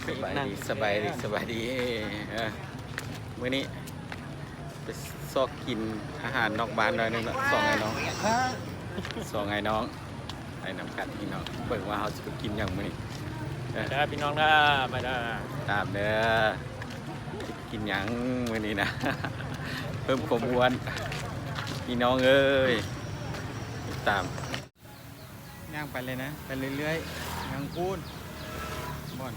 สบายดีสบายดีมื้อนี้ไปซอกกินอาหารนอกบ้านหน่อยนึงละสองไอ้น้องไอ้น้ำกัดพี่น้องเบิ่งว่าเขาจะไปกินอย่างมื้อนี้เด้อพี่น้องเด้อมาเด้อตามเด้อจะกินอย่างมื้อนี้นะ เพิ่มความอ้วนพี่น้องเอ้ยติดตามย่างไปเลยนะไปเรื่อยๆย่างพูนบ่อน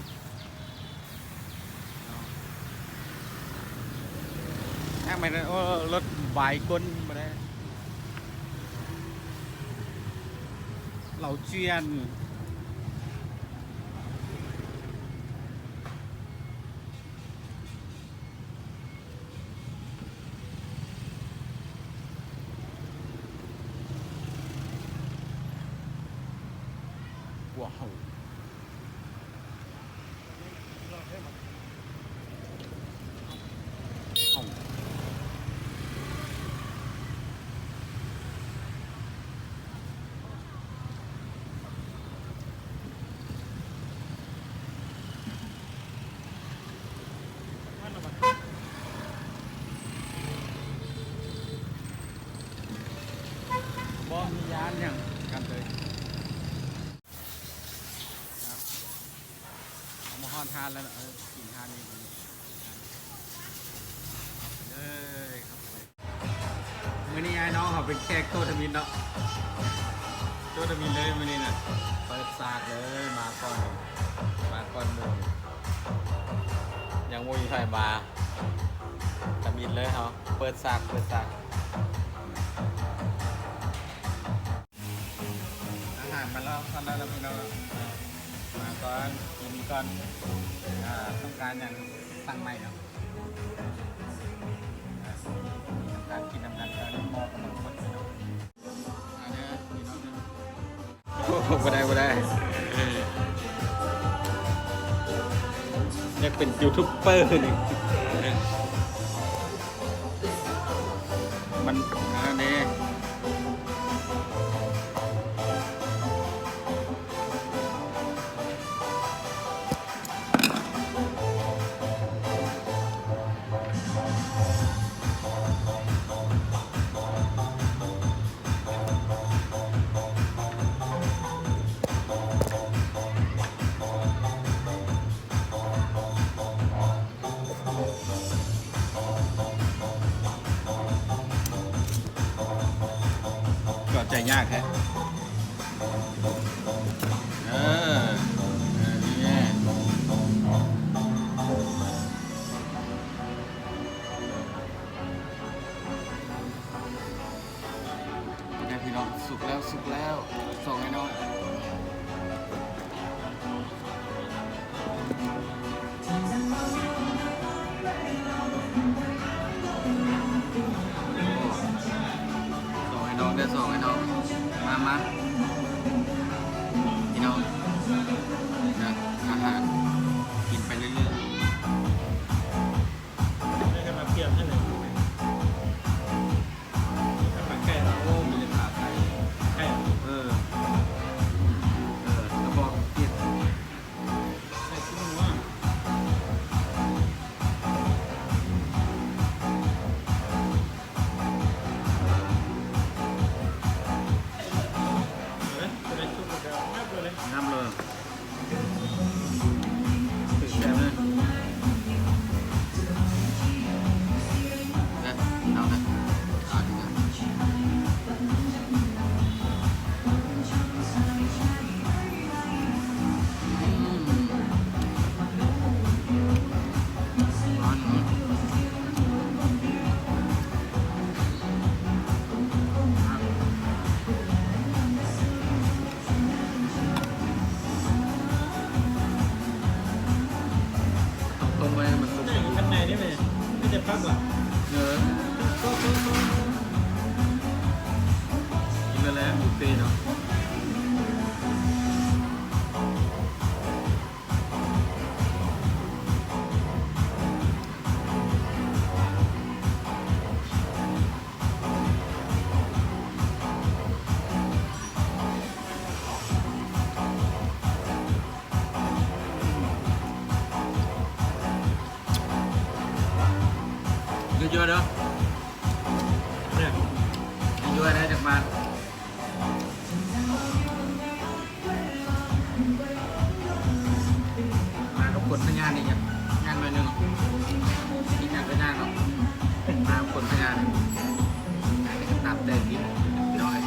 ย่างไปเลยโอ้รถบายก้นมาได้เหล่าเจียนว้าวบ่มียานอย่างกันเลยครับเอามาฮอนทานแล้วนะกินทานนี่เลยครับมื้อนี้ไอ้น้องเขาเป็นแขกโตทมินเนาะโตทมินเลยมื้อนี้น่ะเปิดซากเลยมาก่อนหมู่ยังโมยไฟมาทมินเลยเขาเปิดซากอาหารมาแล้วตอนนั้นเราพี่น้องมาก่อนกินก่อนต้องการอย่างสั่งใหม่เนาะการกินน้ำกันแล้วมอกำลังคนเนาะอันนี้พี่น้องโอ้ไม่ได้อยากเป็นยูทูบเบอร์นี่มันอันนี้ก็ใจยากแท้นี่พี่น้องสุกแล้วส่งให้น้องส่งให้น้องมาพี่น้องนะอาหารกินไปเรื่อยๆได้กันมาเปรียบให้หน่อยปลาแก่ โอ้มีขาไก่แก่แล้วบอกเปลี่ยนใส่ชิ้นหัวน้ำเลยถึงแซ่บเลยนะเอานะดีนะร้อนตรงไปมันสุก ข้างในนี่มันไม่จะพักหรอ เนื้อกินไปแล้วบุฟเฟ่เนาะ เยอะๆเด้อ เนี่ย เยอะๆนะจากบ้านมากับคนพยานนี่ครับงานมาหนึ่งที่งานไปงานเนาะมาคนพยานตับแต่กินน้อย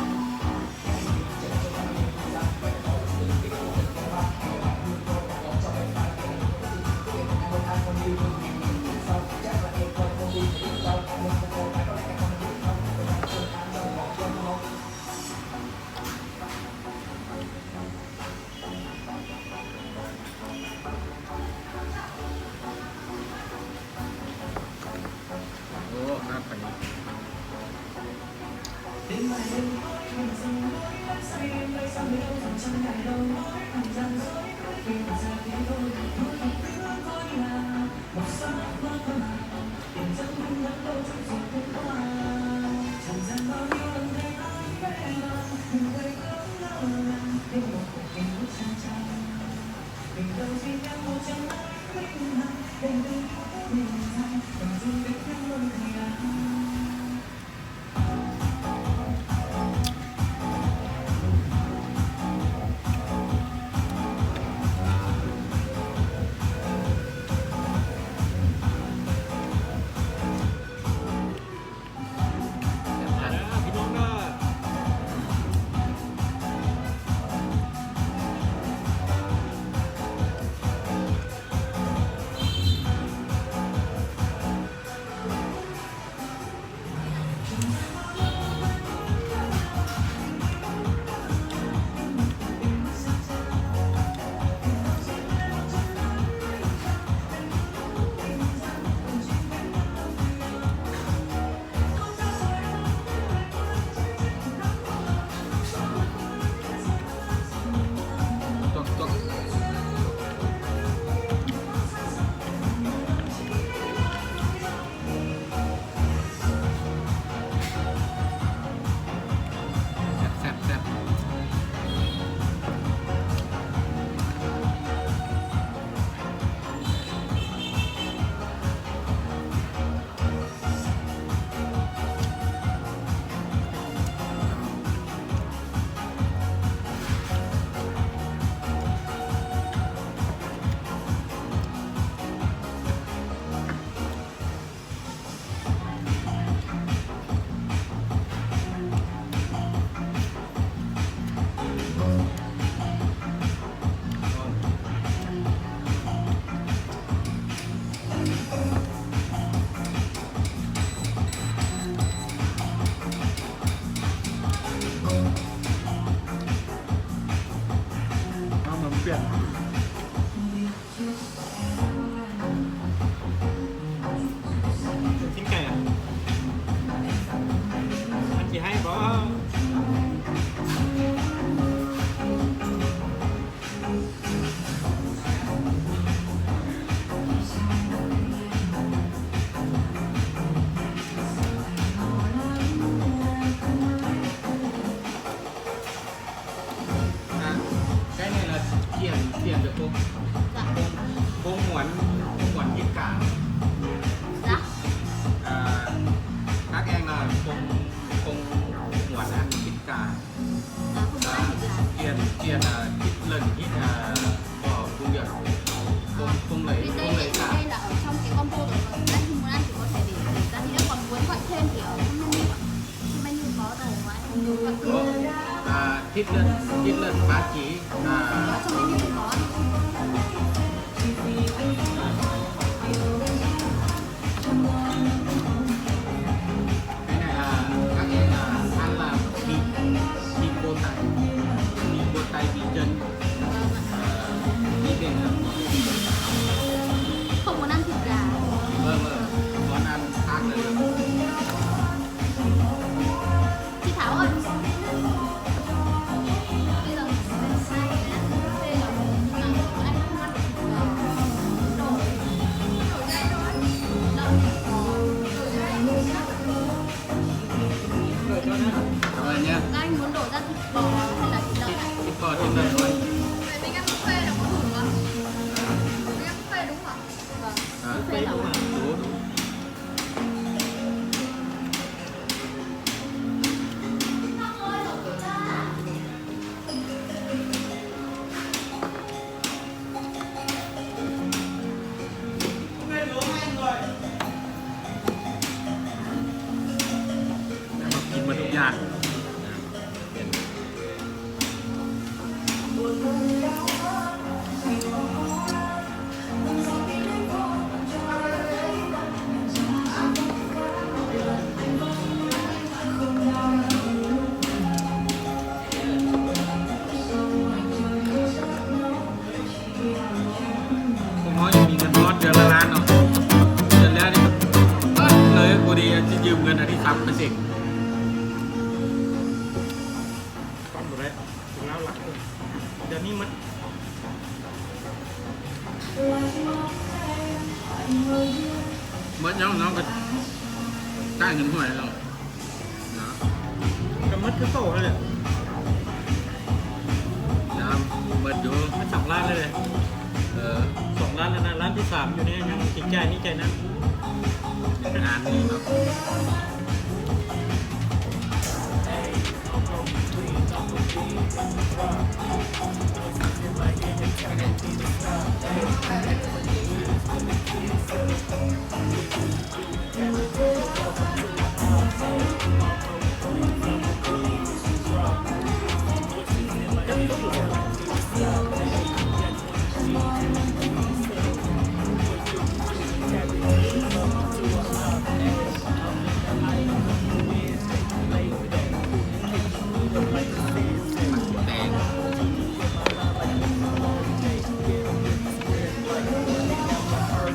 โอ้ครับไปพี่น้องก็ตัวแซ่บแซ่บเอาเหมือนเปลี่ยนชิ้นไก่อ่ะมันจะให้บ่cái này là tiền được không? Dạ. Cô muốn thịt cả. Dạ. Các em là không muốn ăn thịt cả. Dạ, không có ăn thịt gà. Tiền là thịt lần ít bỏ công việc. Không lấy cả. Đây là ở trong cái combo rồi. Còn anh không muốn ăn thì có thể để ra. Thì nếu còn muốn gọi thêm thì ở trong menu ạ. Trong menu có đồ mà anh không muốn gọi thêm. Thịt lần ba chỉ. Ở trong menu thì có. Cái này là các em là ăn là thịt bột tay thịt chân. Vâng ạ. Thịt biển là Không muốn ăn thịt gà. vâng, món ăn khác là được. Chị Thảo ơi. Bây giờ sai cái này. Đây là ทับไปสิ ก้อนหมดเลยถึงแล้วหลักเลยเดี๋ยวนี้มัน เมื่อน้องก็ได้เงินเท่าไหร่แล้วเนาะ กำมัดคือโตเลย นะเบิดอยู่ มัน2 ล้านเลย 2 ล้านแล้วนะล้านที่3อยู่เนี่ยยังจิตใจนี่ใจนะ งานนี้เนาะ แตง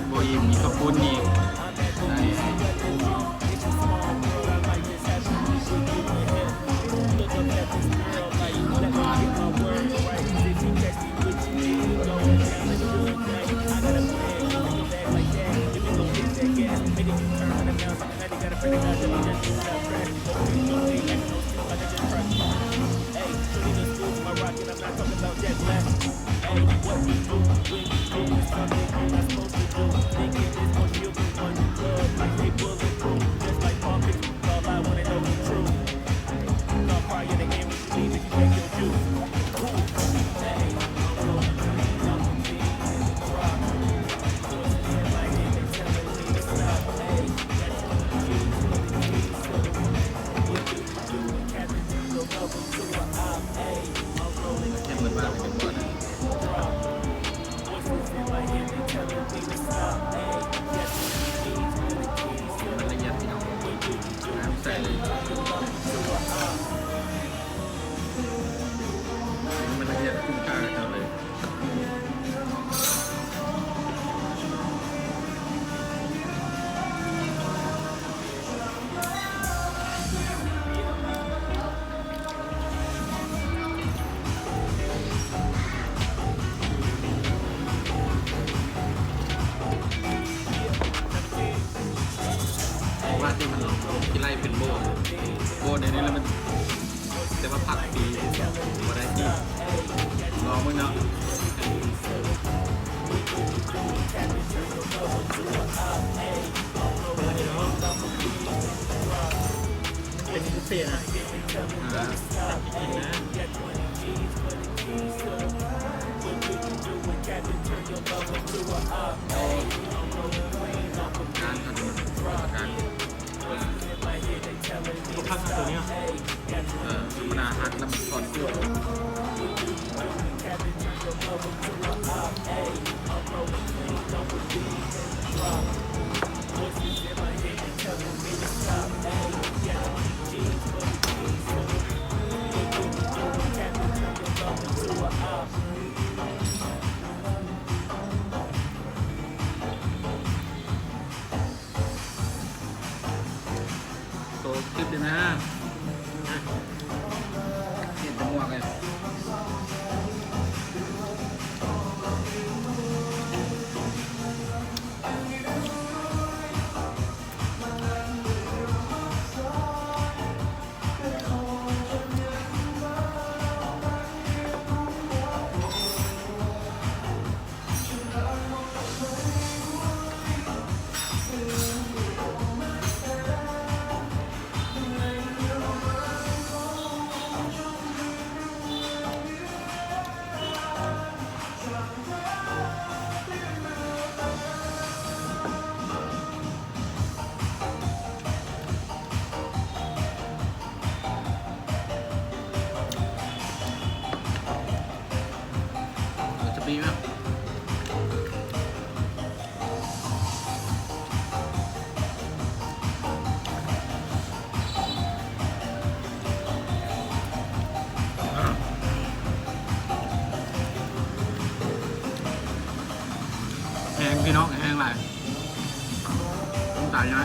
โบยิมมีข้าวปุ้นอีกแค่เหมือนว่าเป็นก่อนมันละเอียดที่น้องน้ำใส่เลยมันละเอียดคุ้มค่ากันเลยว่าที่มันที่ไล่เป็นโบในนี้แล้วมันแต่ว่าผักปีมาได้ที่ลองมึงเนาะ เป็นพิเศษนะตัดกินนะ การทำการ ก็พักตัวเนี้ย ธรรมดาหักแล้วมันถอดเกลือตัวคลิปดีไหมฮะเห็นจังหวะเลยจะปีไหมแห้งพี่น้องแห้งไรต้องตายยังไง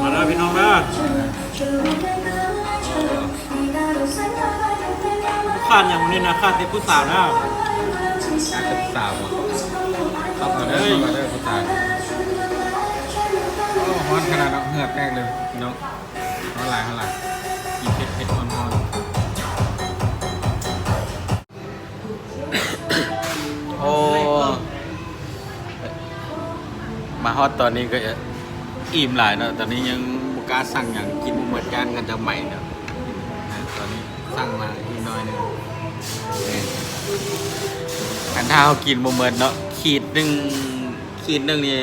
มาแล้วพี่น้องนะขาดอย่างนี้นะขาดที่ผู้สาวนะ การศึกษาบ่ครับเอาเด้อเอาเด้อผู้ชายโอ้ฮ้อนขนาดนั้นเหงื่อแตกเลยพี่น้องเท่าไหร่กินเผ็ดฮ้อนโอ้มาฮอตตอนนี้ก็อิ่มหลายเนาะตอนนี้ยังบุกล้าสั่งอย่างกินเหมือนกันกันจะใหม่เนาะตอนนี้สั่งมาอีกน้อยนึงขันท้าเขากินบ่เหมือนเนาะขีดหนึ่งนี่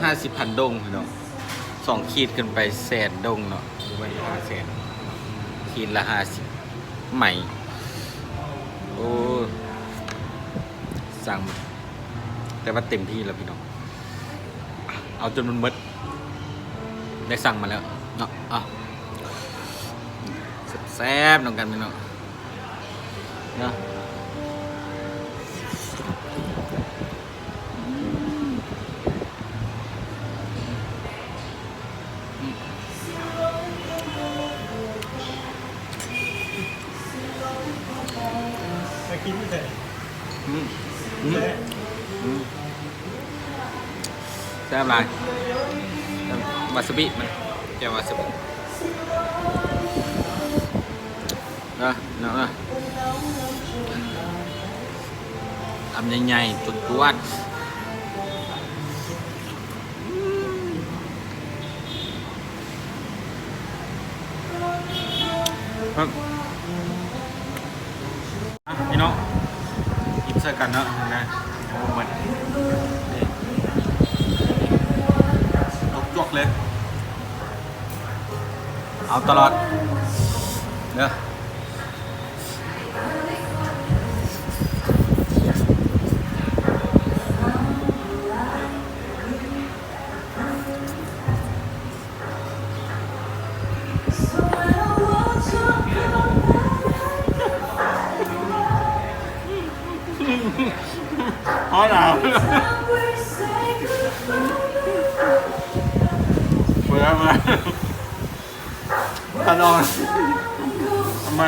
50,000 ดงเนาะ2 ขีดขึ้นไป100,000 ดงเนาะไว้500,000ขีดละ50ใหม่โอ้สั่งแต่ว่าเต็มที่แล้วพี่น้องเอาจนมันหมดได้สั่งมาแล้วเนาะแซ่บๆน้องกันพี่น้องเนาะไปกินที่ไหน แซ่บหลายวาซาบิมันแกววาซาบิเนาะทำใหญ่ๆจุดจวดครับพี่น้องกินเสื้อกันเนาะนะโอ้เหมือนจวกๆเลยเอาตลอดเด้อพอแล้วเบื่อมาตลอดทำไม